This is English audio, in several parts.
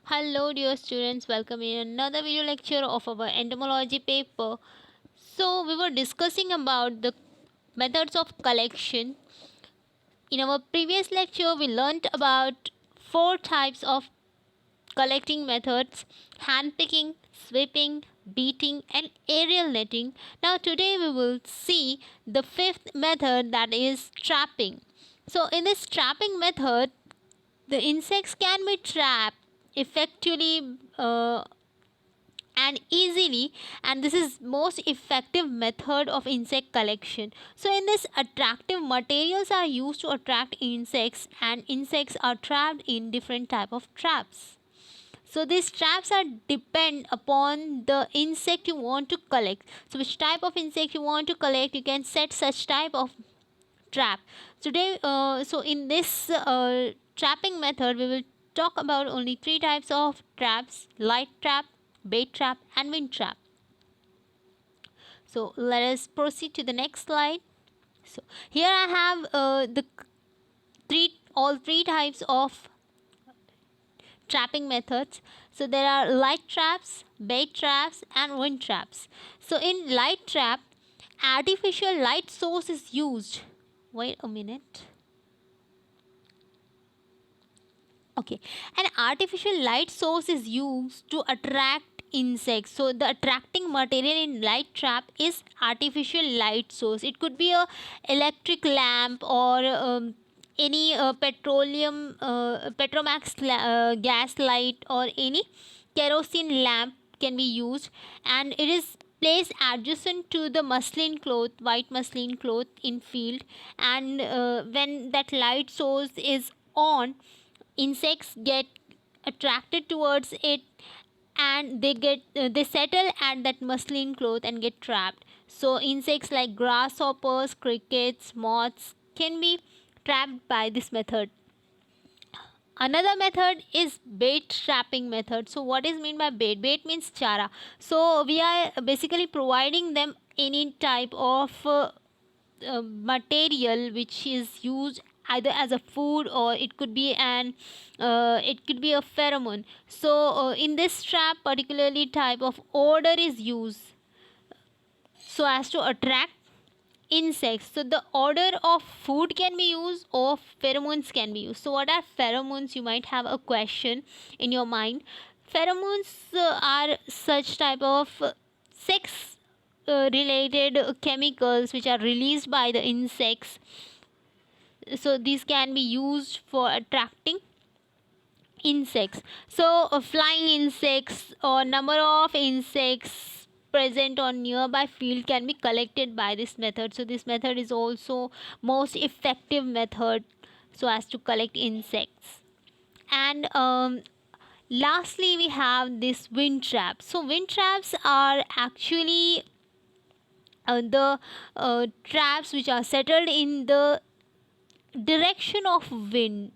Hello dear students, welcome in another video lecture of our entomology paper. So we were discussing about the methods of collection. In our previous lecture we learnt about four types of collecting methods: handpicking, sweeping, beating and aerial netting. Now today we will see the fifth method, that is trapping. So in this trapping method, the insects can be trapped effectively and easily, and this is most effective method of insect collection. So in this, attractive materials are used to attract insects, and insects are trapped in different type of traps. So these traps are depend upon the insect you want to collect. So which type of insect you want to collect, you can set such type of trap. Today, so in this trapping method, we will talk about only three types of traps: light trap, bait trap, and wind trap. So let us proceed to the next slide. So here I have the all three types of trapping methods. So there are light traps, bait traps, and wind traps. So in light trap, artificial light source is used. Wait a minute. Okay, an artificial light source is used to attract insects. So the attracting material in light trap is artificial light source. It could be a electric lamp or any petromax gas light, or any kerosene lamp can be used, and it is placed adjacent to the muslin cloth, white muslin cloth in field. And when that light source is on, insects get attracted towards it, and they settle at that muslin cloth and get trapped. So insects like grasshoppers, crickets, moths can be trapped by this method. Another method is bait trapping method. So what is mean by bait? Bait means chara. So we are basically providing them any type of material which is used either as a food, or it could be a pheromone. So in this trap, particularly type of odor is used so as to attract insects. So the order of food can be used, or pheromones can be used. So what are pheromones? You might have a question in your mind. Pheromones are such type of sex related chemicals which are released by the insects. So these can be used for attracting insects. So flying insects or number of insects present on nearby field can be collected by this method. So this method is also most effective method so as to collect insects. And lastly we have this wind trap. So wind traps are actually the traps which are settled in the direction of wind,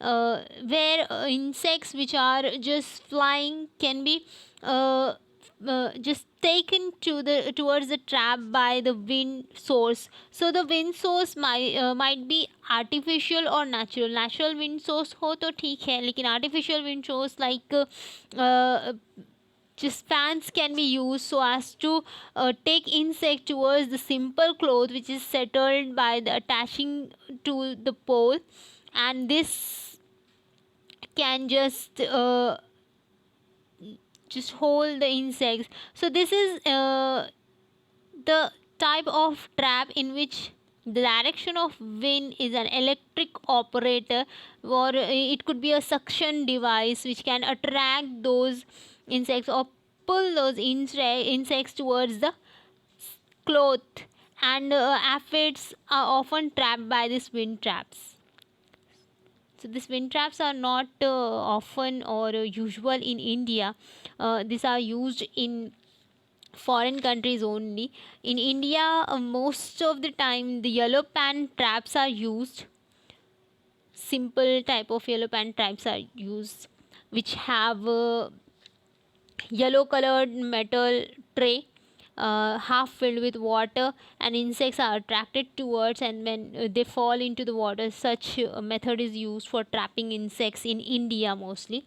where insects which are just flying can be just taken to the towards the trap by the wind source. So the wind source might be artificial or natural. Natural wind source हो तो ठीक है, लेकिन artificial wind source like just fans can be used so as to take insect towards the simple cloth which is settled by the attaching to the pole, and this can just hold the insects. So this is the type of trap in which the direction of wind is an electric operator, or it could be a suction device which can attract those insects or pull those insects towards the cloth. And aphids are often trapped by these wind traps. So these wind traps are not often or usual in India. These are used in foreign countries only. In India, most of the time the yellow pan traps are used. Simple type of yellow pan traps are used, which have yellow colored metal tray, half filled with water, and insects are attracted towards, and when they fall into the water, such method is used for trapping insects in India mostly.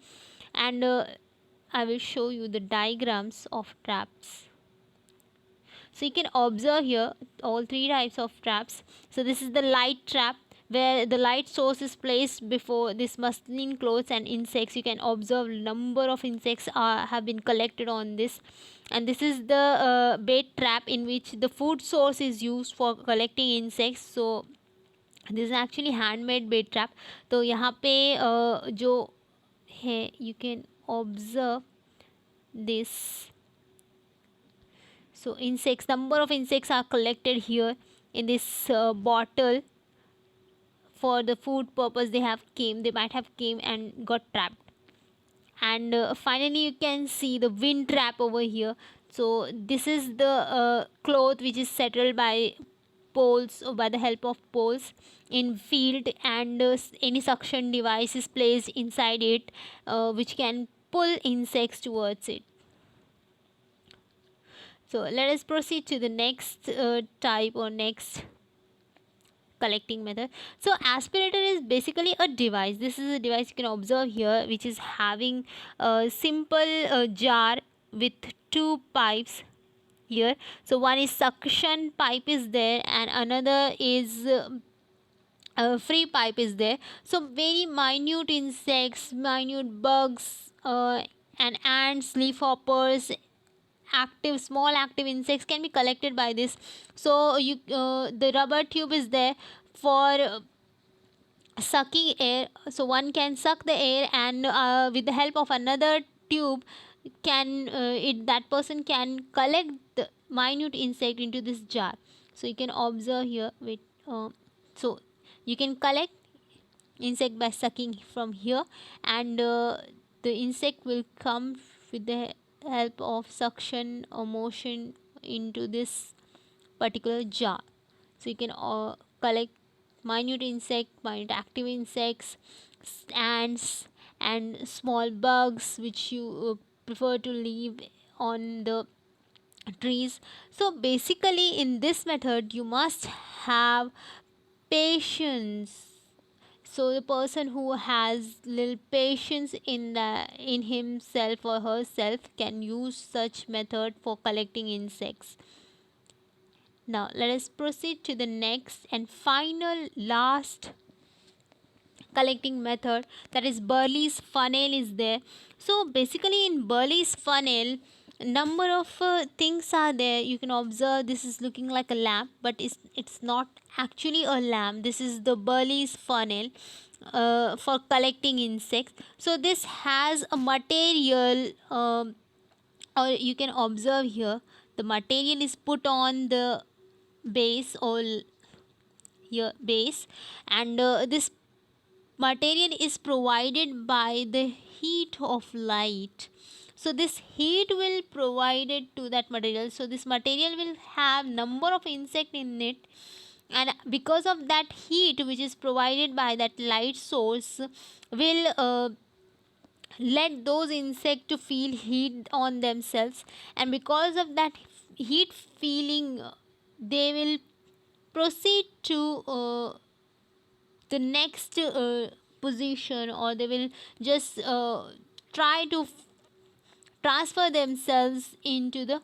And I will show you the diagrams of traps. So you can observe here all three types of traps. So this is the light trap, where the light source is placed before this muslin clothes and insects. You can observe number of insects have been collected on this. And this is the bait trap, in which the food source is used for collecting insects. So this is actually handmade bait trap. तो यहाँ पे जो है, you can observe this. So insects, number of insects are collected here in this bottle. For the food purpose, they might have came and got trapped. And finally you can see the wind trap over here. So this is the cloth which is settled by poles, or by the help of poles in field, and any suction device is placed inside it, which can pull insects towards it. So let us proceed to the next type, or next collecting method. So aspirator is basically a device. This is a device you can observe here, which is having a simple jar with two pipes here. So one is suction pipe is there, and another is free pipe is there. So very minute insects, minute bugs, and ants, leafhoppers, small active insects can be collected by this. So the rubber tube is there for sucking air. So one can suck the air, and with the help of another tube, that person can collect the minute insect into this jar. So you can observe here with so you can collect insect by sucking from here, and the insect will come with the help of suction or motion into this particular jar. So you can collect minute insect, minute active insects, ants, and small bugs which you prefer to leave on the trees. So basically in this method you must have patience. So the person who has little patience in himself or herself can use such method for collecting insects. Now let us proceed to the next and final last collecting method, that is Burley's funnel is there. So basically in Burley's funnel, number of things are there. You can observe this is looking like a lamp, but it's not actually a lamp. This is the Burley's funnel for collecting insects. So this has a material, or you can observe here, the material is put on the base, or here base, and this material is provided by the heat of light. So this heat will provided to that material. So this material will have number of insect in it, and because of that heat which is provided by that light source will let those insects to feel heat on themselves, and because of that heat feeling, they will proceed to the next position, or they will just try to transfer themselves into the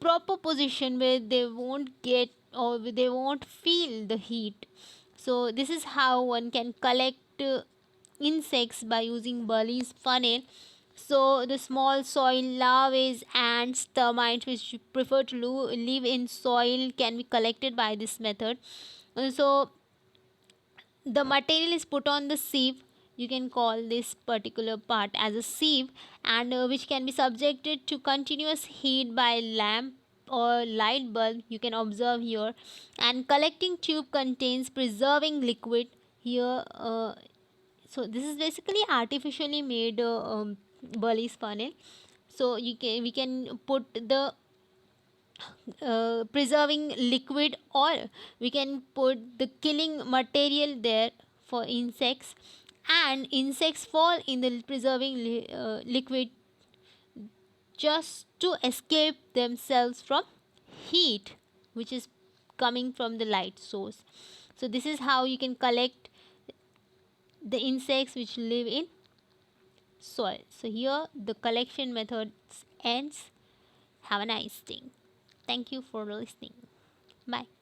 proper position where they won't get, or they won't feel the heat. So this is how one can collect insects by using Burley's funnel. So the small soil larvae, ants, termites which prefer to live in soil can be collected by this method. So the material is put on the sieve. You can call this particular part as a sieve, and which can be subjected to continuous heat by lamp or light bulb. You can observe here, and collecting tube contains preserving liquid here. So this is basically artificially made Burley's funnel. So we can put the preserving liquid, or we can put the killing material there for insects, and insects fall in the preserving liquid just to escape themselves from heat which is coming from the light source. So this is how you can collect the insects which live in soil. So here the collection methods ends. Have a nice day. Thank you for listening. Bye.